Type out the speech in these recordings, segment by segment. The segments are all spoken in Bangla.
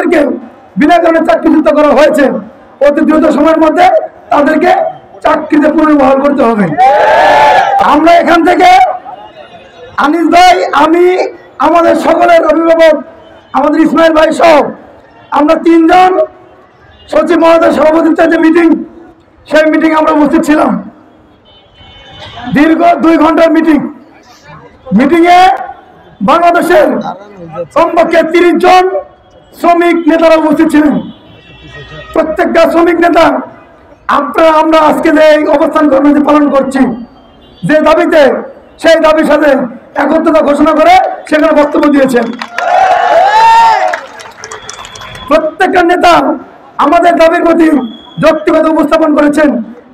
যাদেরকে বিনা কারণে চাকরিচ্যুত করা হয়েছে অতি দ্রুত সময়ের মধ্যে তাদেরকে চাকরিতে পুনর্বহাল করতে হবে। আমরা এখান থেকে আনিস ভাই, আমি, আমাদের সকলের অভিভাবক, আমাদের ইসমাইল ভাই সহ আমরা তিনজন সচিব মহোদয় সভাপতিত্বে যে মিটিং, সেই মিটিং আমরা উপস্থিত ছিলাম। দীর্ঘ 2 ঘন্টার মিটিংয়ে বাংলাদেশের কমপক্ষে 30 জন শ্রমিক নেতারা উপস্থিত ছিলেন। প্রত্যেকটা শ্রমিক নেতা আমরা আজকে যে অবস্থান কর্মসূচি পালন করছি যে দাবিতে, সেই দাবির সাথে একত্রতা ঘোষণা করে সেখানে বক্তব্য দিয়েছেন। প্রত্যেকটা নেতা আমাদের দাবির প্রতি যৌক্তিকতা উপস্থাপন করেছেন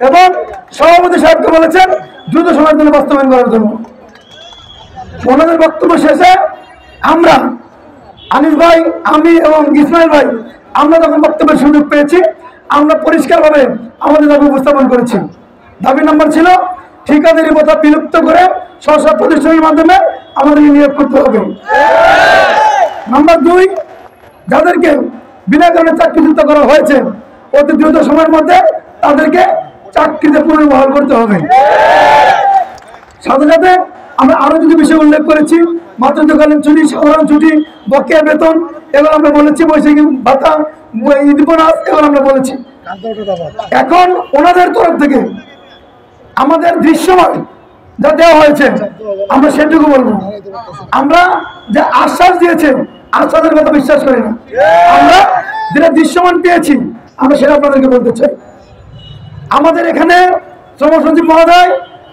এবং সভাপতি সাহেবকে বলেছেন দ্রুত সময়ের জন্য বাস্তবায়ন করার জন্য। ওনাদের বক্তব্য শেষে আমরা আনিস ভাই, আমি এবং ইসমাইল ভাই আমরা যখন বক্তব্যের সুযোগ পেয়েছি আমরা পরিষ্কারভাবে আমাদের দাবি উপস্থাপন করেছি। দাবি নাম্বার ছিল ঠিকাদারি প্রথা বিলুপ্ত করে স্ব প্রতিষ্ঠানের মাধ্যমে আমাদেরকে নিয়োগ করতে হবে। নাম্বার 2, যাদেরকে বিনা কারণে চাকরিচ্যুত করা হয়েছে অতি দ্রুত সময়ের মধ্যে তাদেরকে চাকরিতে পুনর্বহাল করতে হবে। সাথে সাথে আমরা আরো কিছু বিষয় উল্লেখ করেছি, মাতৃত্বকালীন ছুটি, সাধারণ ছুটি, বকেয়া বেতন, এগুলো আমরা বলেছি, বৈশাখী ভাতা, ঈদ বোনাস, এগুলো আমরা বলেছি। এখন ওনাদের তরফ থেকে আমাদের দৃশ্যমান যা দেওয়া হয়েছে আমরা সেটুকু বলবো। আমরা যে আশ্বাস দিয়েছে আশ্বাসের কথা বিশ্বাস করি না, আমরা যেটা দৃশ্যমান পেয়েছি আমরা সেটা আপনাদেরকে বলতে চাই। আমাদের এখানে শ্রম সচিব মহোদয়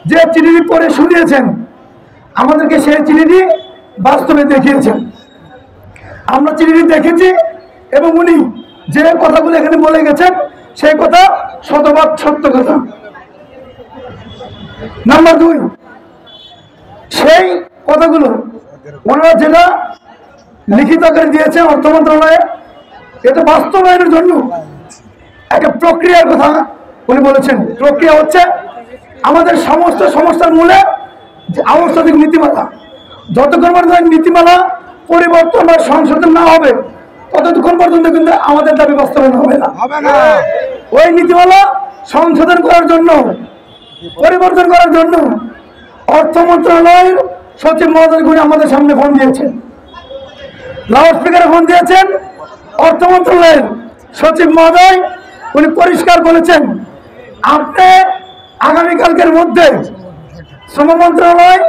যে চিঠিটি পড়ে শুনিয়েছেন আমাদেরকে সেই চিঠিটি বাস্তবে দেখিয়েছেন। আমরা চিঠিটি দেখেছি এবং উনি যে কথাগুলো এখানে বলে গেছেন সেই কথা শতভাগ সত্য কথা। নাম্বার 2, সেই কথাগুলো ওনারা যেটা লিখিত আকারে দিয়েছেন অর্থ মন্ত্রণালয়ে, এটা বাস্তবায়নের জন্য একটা প্রক্রিয়ার কথা উনি বলেছেন। প্রক্রিয়া হচ্ছে আমাদের সমস্ত সমস্যার মূলে আবশ্যক নীতিমালা, যতক্ষণ পর্যন্ত নীতিমালা পরিবর্তন বা সংশোধন না হবে ততক্ষণ পর্যন্ত কিন্তু আমাদের দাবি বাস্তবায়ন হবে না। ওই নীতিমালা সংশোধন করার জন্য, পরিবর্তন করার জন্য অর্থ মন্ত্রণালয়ের সচিব মহোদয় গুলি আমাদের সামনে ফোন দিয়েছেন, লাউড স্পিকারে ফোন দিয়েছেন। অর্থ মন্ত্রণালয়ের সচিব মহোদয় উনি পরিষ্কার বলেছেন আপনি আগামীকালকের মধ্যে শ্রম মন্ত্রণালয়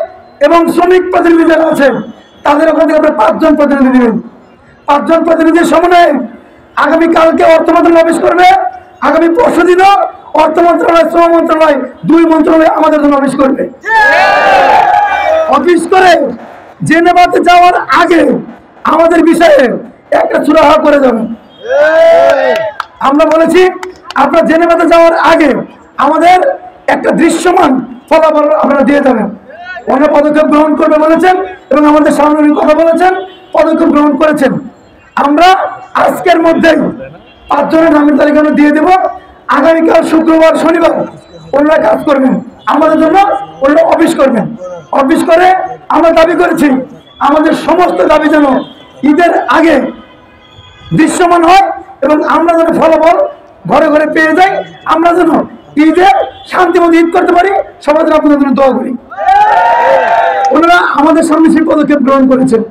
এবং শ্রমিক প্রতিনিধি যারা আছেন তাদের ওখান থেকে আপনি 5 জন প্রতিনিধি দিবেন। 5 জন প্রতিনিধির সমন্বয়ে আগামীকালকে অর্থ মন্ত্রণালয় অফিস করবে, আগামী পরশু দিনও অর্থ মন্ত্রণালয়, শ্রম মন্ত্রণালয়, 2 মন্ত্রণালয় আমাদের জন্য অফিস করবে। অফিস করে জেনেভাতে যাওয়ার আগে আমাদের বিষয়ে একটা সুরাহা করে যাবেন। আমরা বলেছি আপনারা জেনেভাতে যাওয়ার আগে আমাদের একটা দৃশ্যমান ফলাফল আপনারা দিয়ে যাবেন। ওনারা পদক্ষেপ গ্রহণ করবে বলেছেন এবং আমাদের সামনে কথা বলেছেন, পদক্ষেপ গ্রহণ করেছেন। আমরা আজকের মধ্যেই 5 জনের নামের তালিকা দিয়ে দেব। আগামীকাল শুক্রবার, শনিবার ওনারা কাজ করবেন আমাদের জন্য, ওনারা অফিস করবেন। অফিস করে আমরা দাবি করেছি আমাদের সমস্ত দাবি যেন ঈদের আগে দৃশ্যমান হয় এবং আমরা যেন ফলাফল ঘরে ঘরে পেয়ে যাই, আমরা যেন ঈদে শান্তিমতো ঈদ করতে পারি। সবাই যেন আপনাদের জন্য দোয়া করি। ওনারা আমাদের সামনে সেই পদক্ষেপ গ্রহণ করেছেন।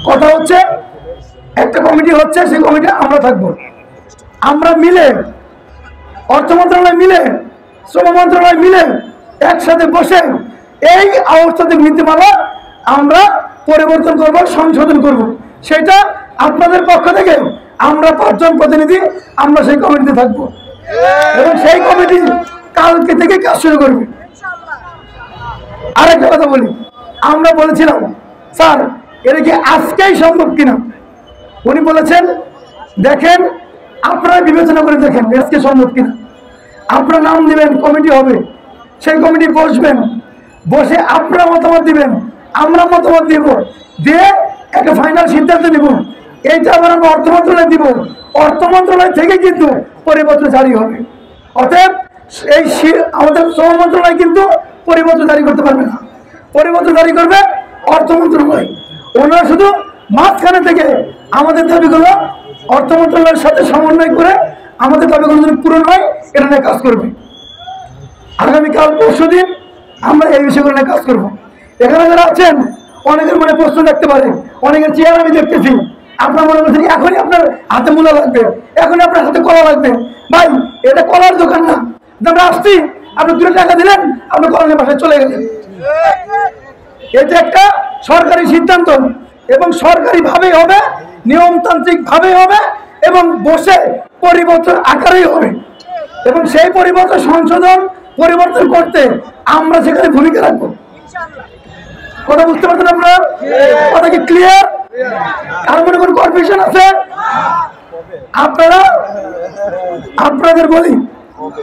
কথা হচ্ছে একটা কমিটি হচ্ছে, সেই কমিটি আমরা থাকবো। আমরা মিলে অর্থ মন্ত্রণালয় মিলে, শ্রম মন্ত্রণালয় মিলে একসাথে বসে এই আবশ্যক নীতিমালা আমরা পরিবর্তন করব, সংশোধন করব। সেটা আপনাদের পক্ষ থেকে আমরা 5 জন প্রতিনিধি আমরা সেই কমিটিতে থাকবো এবং সেই কমিটি কালকে থেকে কাজ শুরু করবে। আরেকটা কথা বলি, আমরা বলেছিলাম স্যার এটা কি আজকেই সম্ভব কিনা, উনি বলেছেন দেখেন আপনারা বিবেচনা করে দেখেন আজকে সম্ভব কিনা। আপনারা নাম দিবেন, কমিটি হবে, সেই কমিটি বসবেন, বসে আপনারা মতামত দিবেন, আমরা মতামত দিব, দিয়ে একটা ফাইনাল সিদ্ধান্ত নিব। এইটা আবার আমরা অর্থ মন্ত্রণালয় দিব, অর্থ মন্ত্রণালয় থেকে কিন্তু পরিপত্র জারি হবে। অতএব এই আমাদের শ্রম মন্ত্রণালয় কিন্তু পরিপত্র জারি করতে পারবে না, পরিপত্র জারি করবে অর্থ মন্ত্রণালয়। ওনারা শুধু মাঝখানে থেকে আমাদের দাবিগুলো অর্থ মন্ত্রণালয়ের সাথে সমন্বয় করে আমাদের দাবিগুলো যদি পূরণ হয় এটা নিয়ে কাজ করবে। আগামীকাল পরশুদিন আমরা এই বিষয়গুলো নিয়ে কাজ করবো। এখানে যারা আছেন অনেকের মনে প্রশ্ন থাকতে পারে, অনেকের চেয়ার আমি দেখতেছি, আপনার মনে করছেন এখনই আপনার হাতে মূলা লাগবে, এখনই আপনার হাতে কলা লাগবে। ভাই, এটা কলার দোকান না। আমরা আসছি, আপনি 2 টাকা দিলেন, আপনি কলা নিয়ে বাসায় চলে গেলেন। এটা একটা সরকারি সিদ্ধান্ত এবং সরকারি ভাবেই হবে, নিয়মতান্ত্রিক ভাবেই হবে এবং বসে পরিবর্তন আকারেই হবে এবং সেই পরিবর্তন সংশোধন পরিবর্তন করতে আমরা সেখানে ভূমিকা রাখবো। কথা বুঝতে পারছেন আপনারা? কথা কি ক্লিয়ার? আর মনে কোন কনফিউশন আছে? আপনাদের বলি,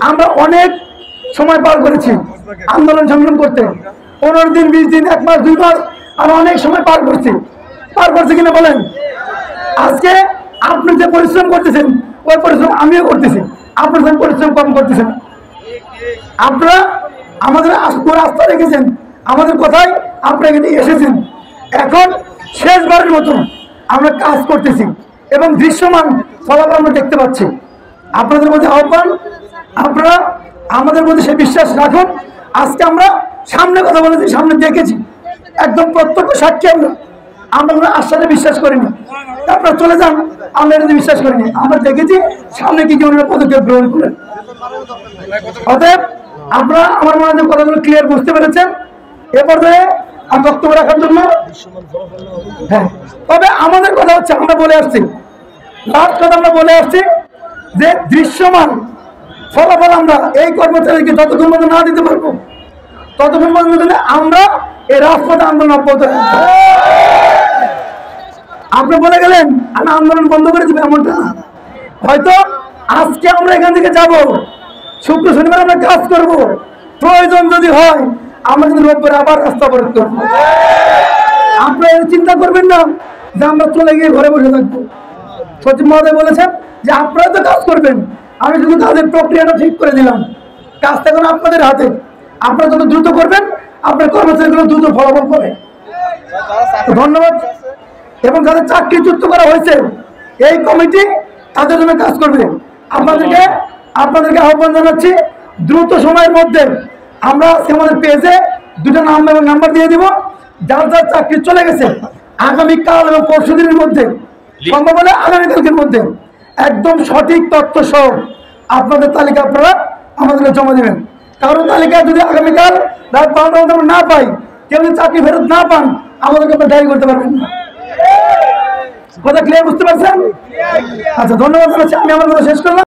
আমরা অনেক সময় পার করেছি আন্দোলন সংগ্রাম করতে। 15 দিন, 20 দিন, 1 মাস, 2 মাস আমরা অনেক সময় পার করছি কিনা বলেন? আজকে আপনি যে পরিশ্রম করতেছেন ওই পরিশ্রম আমিও করতেছি, আপনার যেন পরিশ্রম কম করতেছেন। আপনারা আমাদের আস্থা রেখেছেন, আমাদের কথাই আপনারা এখানে এসেছেন। এখন শেষবারের মতো আমরা কাজ করতেছি এবং দৃশ্যমান ফলাফল আমরা দেখতে পাচ্ছি। আপনাদের মধ্যে আহ্বান, আপনারা আমাদের মধ্যে সেই বিশ্বাস রাখুন। আজকে আমরা সামনে কথা বলেছি, সামনে দেখেছি, একদম প্রত্যক্ষ সাক্ষী। আমরা কোনো আশ্বাসে বিশ্বাস করিনি, আপনারা চলে যান, আমরা এটাতে বিশ্বাস করিনি। আমরা দেখেছি সামনে কি ওনারা পদক্ষেপ গ্রহণ করেন। অতএব আপনারা আমার মনে হয় কথাগুলো ক্লিয়ার বুঝতে পেরেছেন। এ পর্যায়ে আমি বক্তব্য রাখার জন্য, হ্যাঁ, তবে আমাদের কথা হচ্ছে, আমরা বলে আসছি, লাস্ট কথা আমরা বলে আসছি যে দৃশ্যমান ফলাফল আমরা এই কর্মচারীকে যতক্ষণ পর্যন্ত না দিতে পারবো ততক্ষণ পর্যন্ত আমরা এই রাজপথে আন্দোলন অব্যাহত রাখবো। আপনি বলে গেলেন আমি আন্দোলন বন্ধ করে দেবো, এমনটা না। হয়তো আজকে আমরা এখান থেকে যাব, শুক্র শনিবার আমরা কাজ করব, প্রয়োজন যদি হয় আমরা কিন্তু রোববার আবার রাস্তা অবরোধ করবো। আপনারা চিন্তা করবেন না যে আমরা চলে গিয়ে ঘরে বসে থাকবো। সচিব মহোদয় বলেছেন যে আপনারা তো কাজ করবেন, আমি শুধু কাজের প্রক্রিয়াটা ঠিক করে দিলাম, কাজটা এখন আপনাদের হাতে। আপনারা যত দ্রুত করবেন আপনার কর্মচারীগুলো দ্রুত ফলাফল পাবে। ধন্যবাদ। এবং যাদের চাকরিচ্যুত করা হয়েছে এই কমিটি তাদের জন্য কাজ করবে। আপনাদেরকে আহ্বান জানাচ্ছি, দ্রুত সময়ের মধ্যে আমরা আমাদের পেজে 2টা নাম এবং নাম্বার দিয়ে দিব। যার যার চাকরি চলে গেছে আগামীকাল এবং পরশুদিনের মধ্যে, সম্ভব হলে আগামীকালকের মধ্যে একদম সঠিক তথ্য সহ আপনাদের তালিকা আপনারা আমাদেরকে জমা দেবেন। কারো তালিকায় যদি আগামীকাল রাত 12টার মধ্যে আমরা না পাই, কেউ যদি চাকরি ফেরত না পান, আমাদেরকে আপনারা ডায়েরি করতে পারবেন না। কথা ক্লিয়ার বুঝতে পারছেন? আচ্ছা, ধন্যবাদ জানাচ্ছি। আমি আমার কথা শেষ করলাম।